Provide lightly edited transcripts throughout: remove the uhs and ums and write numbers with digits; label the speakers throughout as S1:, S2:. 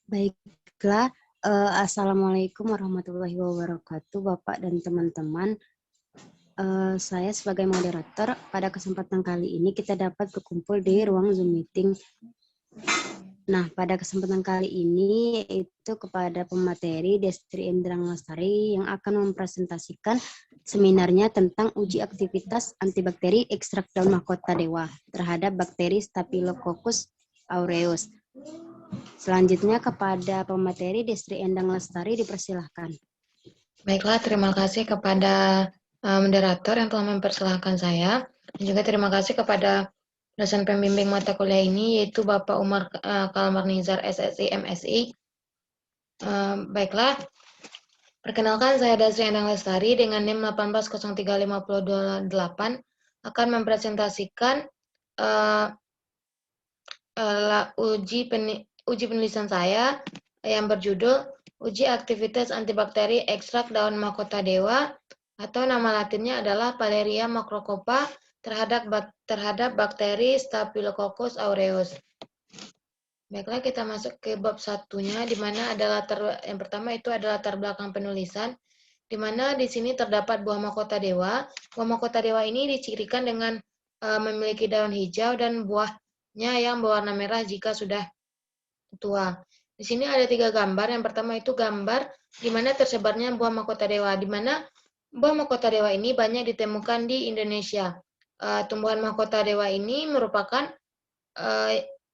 S1: Baiklah, Assalamualaikum warahmatullahi wabarakatuh, Bapak dan teman-teman. Saya sebagai moderator, pada kesempatan kali ini kita dapat berkumpul di ruang Zoom meeting. Nah, pada kesempatan kali ini yaitu kepada pemateri Destri Endrang Lestari yang akan mempresentasikan seminarnya tentang uji aktivitas antibakteri ekstrak daun mahkota dewa terhadap bakteri Staphylococcus aureus. Selanjutnya kepada pemateri Destri Endang Lestari dipersilahkan.
S2: Baiklah, terima kasih kepada moderator yang telah mempersilahkan saya. Dan juga terima kasih kepada dosen pembimbing mata kuliah ini, yaitu Bapak Umar Kalmarnizar, SSI, MSI. Baiklah, perkenalkan saya Dasri Endang Lestari dengan NIM 1803528 akan mempresentasikan uji penulisan saya yang berjudul Uji Aktivitas Antibakteri Ekstrak Daun Mahkota Dewa atau nama latinnya adalah Paleiria macrocoppa terhadap bakteri Staphylococcus aureus. Baiklah, kita masuk ke bab satunya, di mana yang pertama itu adalah latar belakang penulisan, di mana di sini terdapat buah mahkota dewa. Buah mahkota dewa ini dicirikan dengan memiliki daun hijau dan buahnya yang berwarna merah jika sudah tua. Di sini ada 3 gambar. Yang pertama itu gambar di mana tersebarnya buah mahkota dewa, di mana buah mahkota dewa ini banyak ditemukan di Indonesia. Tumbuhan mahkota dewa ini merupakan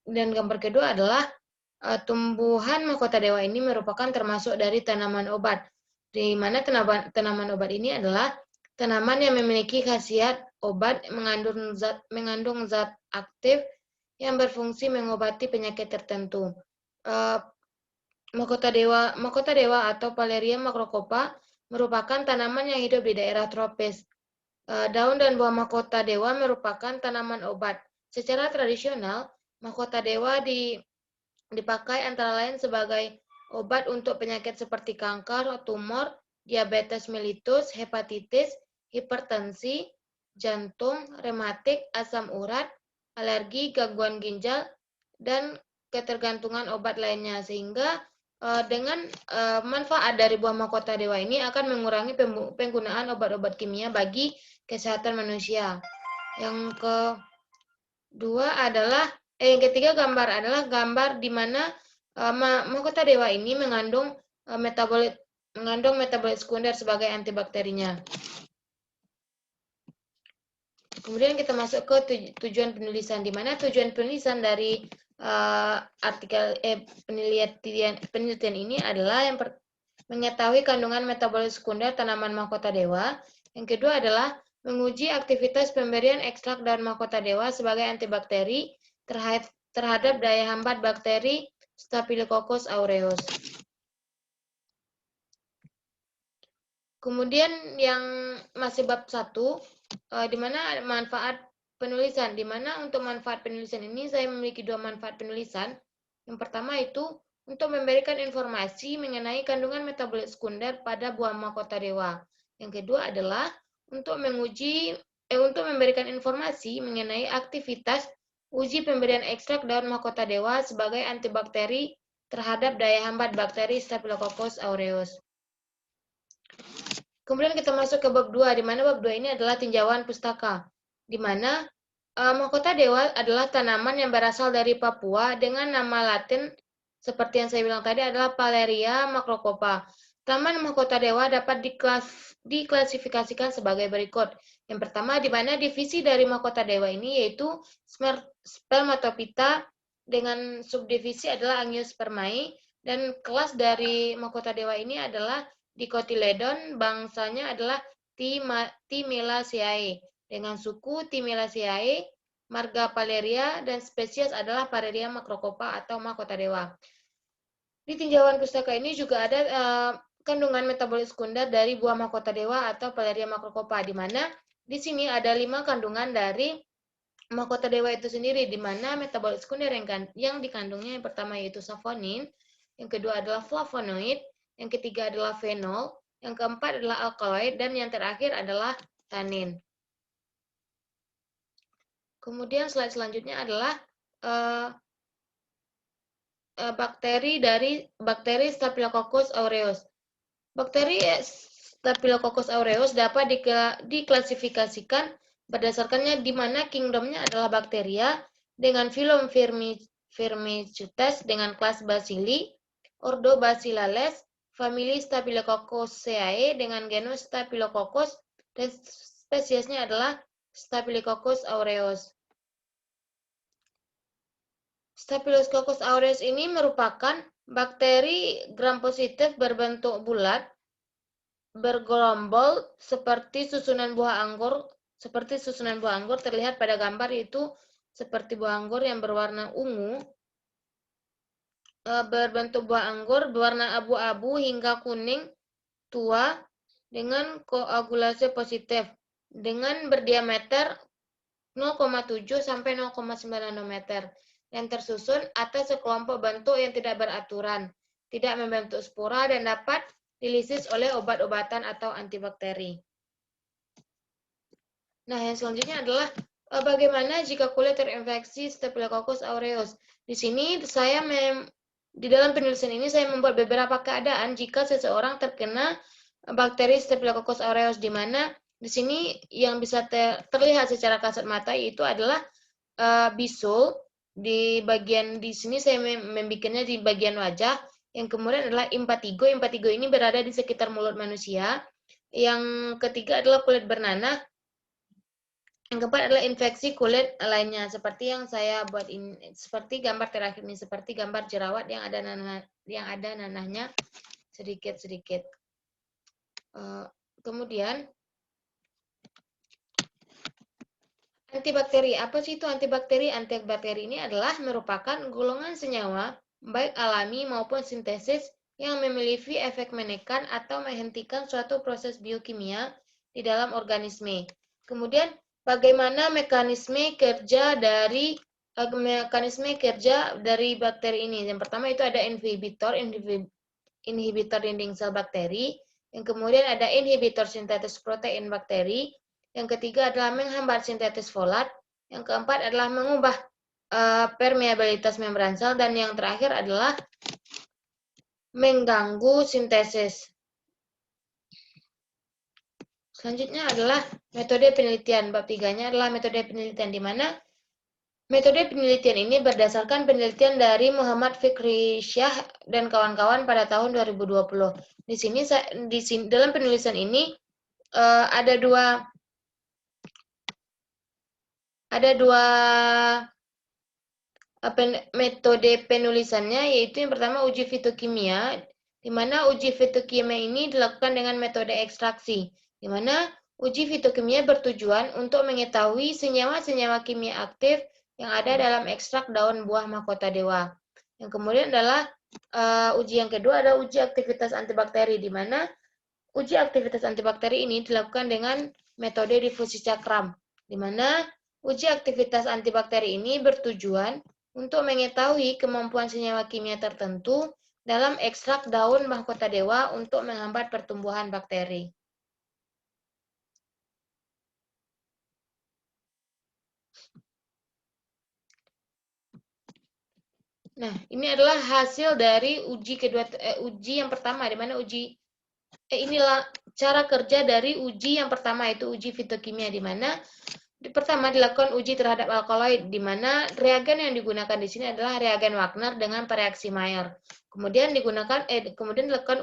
S2: dan gambar kedua adalah tumbuhan mahkota dewa ini merupakan termasuk dari tanaman obat, di mana tanaman obat ini adalah tanaman yang memiliki khasiat obat mengandung zat aktif yang berfungsi mengobati penyakit tertentu. Mahkota dewa atau Paleiria macrocoppa merupakan tanaman yang hidup di daerah tropis. Daun dan buah mahkota dewa merupakan tanaman obat. Secara tradisional, mahkota dewa dipakai antara lain sebagai obat untuk penyakit seperti kanker, tumor, diabetes mellitus, hepatitis, hipertensi, jantung, rematik, asam urat, alergi, gangguan ginjal, dan ketergantungan obat lainnya. Sehingga dengan manfaat dari buah mahkota dewa ini akan mengurangi penggunaan obat-obat kimia bagi kesehatan manusia. Yang ketiga gambar adalah gambar di mana mahkota dewa ini mengandung metabolit sekunder sebagai antibakterinya. Kemudian kita masuk ke tujuan penulisan, di mana tujuan penulisan dari penelitian ini adalah mengetahui kandungan metabolit sekunder tanaman mahkota dewa. Yang kedua adalah menguji aktivitas pemberian ekstrak daun mahkota dewa sebagai antibakteri terhadap daya hambat bakteri Staphylococcus aureus. Kemudian yang masih bab 1, di mana manfaat penulisan, di mana untuk manfaat penulisan ini saya memiliki 2 manfaat penulisan. Yang pertama itu untuk memberikan informasi mengenai kandungan metabolit sekunder pada buah mahkota dewa. Yang kedua adalah untuk memberikan informasi mengenai aktivitas uji pemberian ekstrak daun mahkota dewa sebagai antibakteri terhadap daya hambat bakteri Staphylococcus aureus. Kemudian kita masuk ke bab 2, di mana bab 2 ini adalah tinjauan pustaka, di mana mahkota dewa adalah tanaman yang berasal dari Papua dengan nama latin seperti yang saya bilang tadi adalah Paleiria macrocoppa. Tanaman mahkota dewa dapat diklasifikasikan sebagai berikut. Yang pertama, di mana divisi dari mahkota dewa ini yaitu Spermatophyta dengan subdivisi adalah Angiospermae, dan kelas dari mahkota dewa ini adalah Dicotyledon, bangsanya adalah Thymilaceae dengan suku Thymilaceae, marga Paleiria, dan spesies adalah Paleiria macrocoppa atau mahkota dewa. Di tinjauan pustaka ini juga ada kandungan metabolit sekunder dari buah mahkota dewa atau Paleiria macrocoppa, di mana di sini ada 5 kandungan dari mahkota dewa itu sendiri, di mana metabolit sekunder yang dikandungnya yang pertama yaitu saponin, yang kedua adalah flavonoid, yang ketiga adalah fenol, yang keempat adalah alkaloid, dan yang terakhir adalah tanin. Kemudian slide selanjutnya adalah bakteri Staphylococcus aureus. Bakteri Staphylococcus aureus dapat diklasifikasikan berdasarkannya di mana kingdomnya adalah bakteria dengan filum Firmicutes dengan kelas Bacilli, ordo Bacillales, famili Staphylococcaceae dengan genus Staphylococcus, dan spesiesnya adalah Staphylococcus aureus. Staphylococcus aureus ini merupakan bakteri gram positif berbentuk bulat, bergerombol seperti susunan buah anggur, terlihat pada gambar, yaitu seperti buah anggur yang berwarna ungu, berbentuk buah anggur berwarna abu-abu hingga kuning tua dengan koagulasi positif dengan berdiameter 0,7 sampai 0,9 nanometer yang tersusun atas sekelompok bentuk yang tidak beraturan, tidak membentuk spora dan dapat dilisis oleh obat-obatan atau antibakteri. Nah, yang selanjutnya adalah bagaimana jika kulit terinfeksi Staphylococcus aureus. Di sini di dalam penulisan ini saya membuat beberapa keadaan jika seseorang terkena bakteri Staphylococcus aureus, di mana di sini yang bisa terlihat secara kasat mata itu adalah bisul di sini saya membikinnya di bagian wajah. Yang kemudian adalah impetigo. Impetigo ini berada di sekitar mulut manusia. Yang ketiga adalah kulit bernanah. Yang keempat adalah infeksi kulit lainnya, seperti yang saya buat ini, seperti gambar terakhir ini, seperti gambar jerawat yang ada nanahnya sedikit-sedikit. Kemudian antibakteri. Apa sih itu antibakteri? Antibakteri ini adalah merupakan golongan senyawa, baik alami maupun sintesis, yang memiliki efek menekan atau menghentikan suatu proses biokimia di dalam organisme. Kemudian, bagaimana mekanisme kerja dari bakteri ini? Yang pertama itu ada inhibitor dinding sel bakteri. Yang kemudian ada inhibitor sintetis protein bakteri. Yang ketiga adalah menghambat sintetis folat. Yang keempat adalah mengubah permeabilitas membran sel. Dan yang terakhir adalah mengganggu sintesis. Selanjutnya adalah metode penelitian. Bab 3-nya adalah metode penelitian, di mana metode penelitian ini berdasarkan penelitian dari Muhammad Fikri Syah dan kawan-kawan pada tahun 2020. Di sini dalam penulisan ini ada dua metode penulisannya, yaitu yang pertama uji fitokimia, di mana uji fitokimia ini dilakukan dengan metode ekstraksi, di mana uji fitokimia bertujuan untuk mengetahui senyawa-senyawa kimia aktif yang ada dalam ekstrak daun buah mahkota dewa. Yang kemudian adalah uji yang kedua adalah uji aktivitas antibakteri, di mana uji aktivitas antibakteri ini dilakukan dengan metode difusi cakram, di mana uji aktivitas antibakteri ini bertujuan untuk mengetahui kemampuan senyawa kimia tertentu dalam ekstrak daun mahkota dewa untuk menghambat pertumbuhan bakteri. Nah, ini adalah hasil dari uji yang pertama, di mana inilah cara kerja dari uji yang pertama, itu uji fitokimia, di mana pertama dilakukan uji terhadap alkaloid, di mana reagen yang digunakan di sini adalah reagen Wagner dengan pereaksi Mayer. Kemudian dilakukan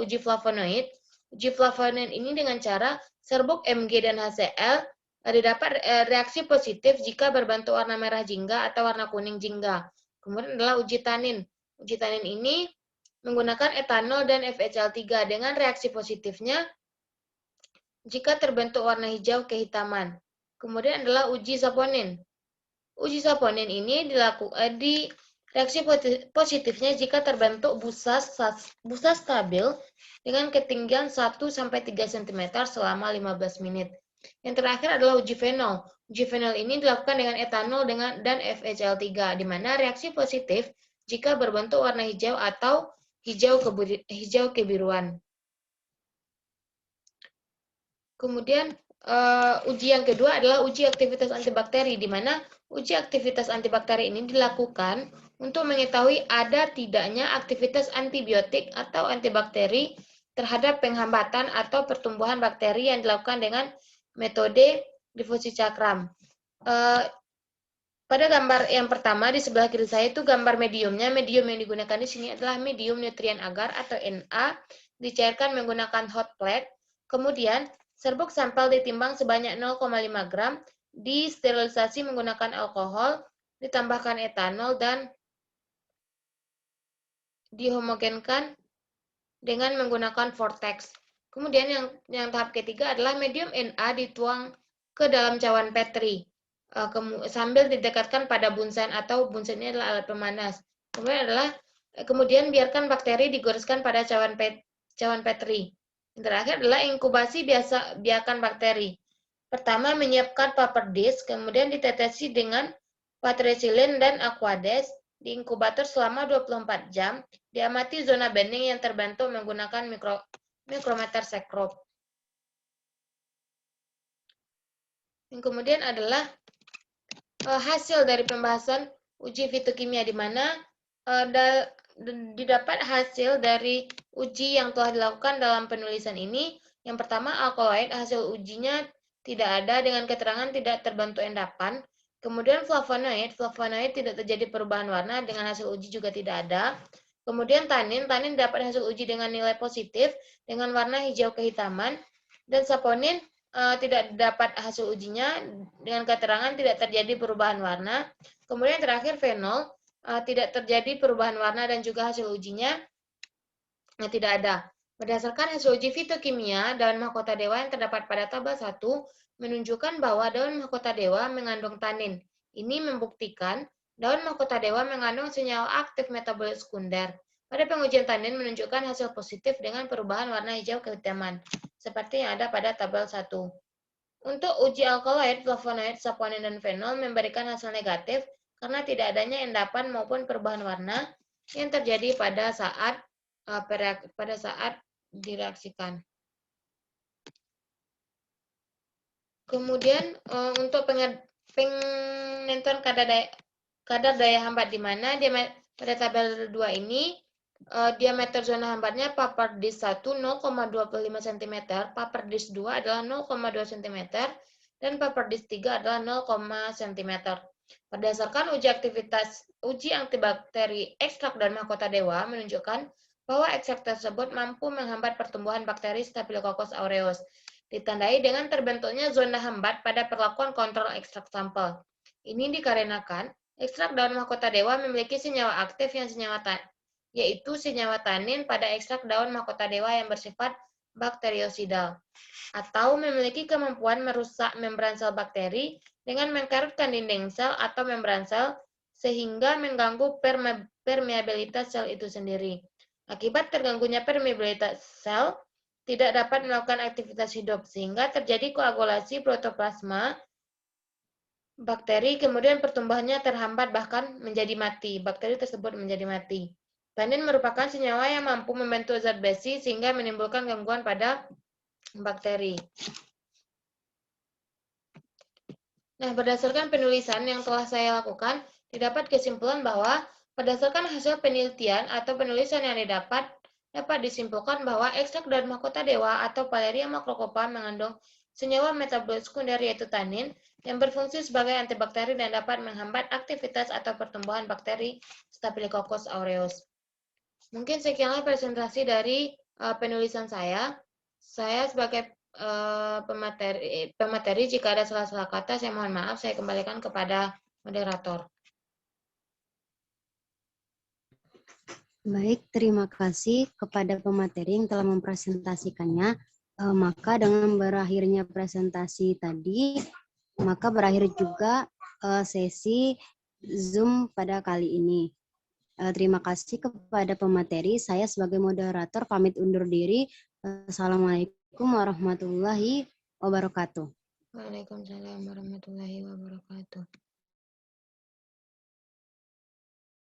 S2: uji flavonoid. Uji flavonoid ini dengan cara serbuk Mg dan HCl didapat reaksi positif jika berbentuk warna merah jingga atau warna kuning jingga. Kemudian adalah uji tanin. Uji tanin ini menggunakan etanol dan FeCl3 dengan reaksi positifnya jika terbentuk warna hijau kehitaman. Kemudian adalah uji saponin. Uji saponin ini di reaksi positifnya jika terbentuk busa stabil dengan ketinggian 1-3 cm selama 15 menit. Yang terakhir adalah uji fenol. Uji fenol ini dilakukan dengan etanol dan FeCl3, di mana reaksi positif jika berbentuk warna hijau atau hijau kebiruan. Kemudian uji yang kedua adalah uji aktivitas antibakteri, di mana uji aktivitas antibakteri ini dilakukan untuk mengetahui ada tidaknya aktivitas antibiotik atau antibakteri terhadap penghambatan atau pertumbuhan bakteri yang dilakukan dengan metode difusi cakram. Pada gambar yang pertama di sebelah kiri saya itu gambar mediumnya. Medium yang digunakan di sini adalah medium nutrien agar atau Na, dicairkan menggunakan hot plate. Kemudian serbuk sampel ditimbang sebanyak 0,5 gram, disterilisasi menggunakan alkohol, ditambahkan etanol dan dihomogenkan dengan menggunakan vortex. Kemudian yang tahap ketiga adalah medium Na dituang ke dalam cawan Petri sambil didekatkan pada bunsen atau bunsen ini adalah alat pemanas. Kemudian biarkan bakteri digoreskan pada cawan Petri. Yang terakhir adalah inkubasi biarkan bakteri. Pertama menyiapkan paper dish, kemudian ditetesi dengan patricillin dan aquades di inkubator selama 24 jam. Diamati zona bending yang terbentuk menggunakan mikrometer sekrom. Yang kemudian adalah hasil dari pembahasan uji fitokimia, di mana didapat hasil dari uji yang telah dilakukan dalam penulisan ini. Yang pertama, alkaloid, hasil ujinya tidak ada dengan keterangan tidak terbentuk endapan. Kemudian flavonoid tidak terjadi perubahan warna, dengan hasil uji juga tidak ada. Kemudian tanin dapat hasil uji dengan nilai positif dengan warna hijau kehitaman. Dan saponin tidak dapat hasil ujinya dengan keterangan tidak terjadi perubahan warna. Kemudian terakhir fenol tidak terjadi perubahan warna dan juga hasil ujinya tidak ada. Berdasarkan hasil uji fitokimia daun mahkota dewa yang terdapat pada tabel 1 menunjukkan bahwa daun mahkota dewa mengandung tanin. Ini membuktikan daun mahkota dewa mengandung senyawa aktif metabolit sekunder. Pada pengujian tanin menunjukkan hasil positif dengan perubahan warna hijau kehitaman, seperti yang ada pada tabel 1. Untuk uji alkaloid, flavonoid, saponin, dan fenol memberikan hasil negatif karena tidak adanya endapan maupun perubahan warna yang terjadi pada saat direaksikan. Kemudian untuk penentuan kadar daya hambat, di mana pada tabel 2 ini diameter zona hambatnya paper dish 1 0,25 cm, paper dish 2 adalah 0,2 cm, dan paper dish 3 adalah 0, cm. Berdasarkan uji antibakteri ekstrak daun mahkota dewa menunjukkan bahwa ekstrak tersebut mampu menghambat pertumbuhan bakteri Staphylococcus aureus, ditandai dengan terbentuknya zona hambat pada perlakuan kontrol ekstrak sampel. Ini dikarenakan ekstrak daun mahkota dewa memiliki senyawa aktif yaitu senyawa tanin pada ekstrak daun mahkota dewa yang bersifat bakteriosidal, atau memiliki kemampuan merusak membran sel bakteri dengan mengkarutkan dinding sel atau membran sel sehingga mengganggu permeabilitas sel itu sendiri. Akibat terganggunya permeabilitas sel, tidak dapat melakukan aktivitas hidup, sehingga terjadi koagulasi protoplasma bakteri, kemudian pertumbuhannya terhambat bahkan menjadi mati. Bakteri tersebut menjadi mati. Tanin merupakan senyawa yang mampu membentuk zat besi sehingga menimbulkan gangguan pada bakteri. Nah, berdasarkan penulisan yang telah saya lakukan, didapat kesimpulan bahwa berdasarkan hasil penelitian atau penulisan yang dapat disimpulkan bahwa ekstrak daun mahkota dewa atau Paleria macrocopa mengandung senyawa metabolit sekunder yaitu tanin yang berfungsi sebagai antibakteri dan dapat menghambat aktivitas atau pertumbuhan bakteri Staphylococcus aureus. Mungkin sekianlah presentasi dari penulisan saya. Saya sebagai pemateri, jika ada salah-salah kata, saya mohon maaf, saya kembalikan kepada moderator.
S1: Baik, terima kasih kepada pemateri yang telah mempresentasikannya. Maka dengan berakhirnya presentasi tadi, maka berakhir juga sesi Zoom pada kali ini. Terima kasih kepada pemateri. Saya sebagai moderator pamit undur diri. Assalamualaikum warahmatullahi wabarakatuh.
S2: Waalaikumsalam warahmatullahi wabarakatuh.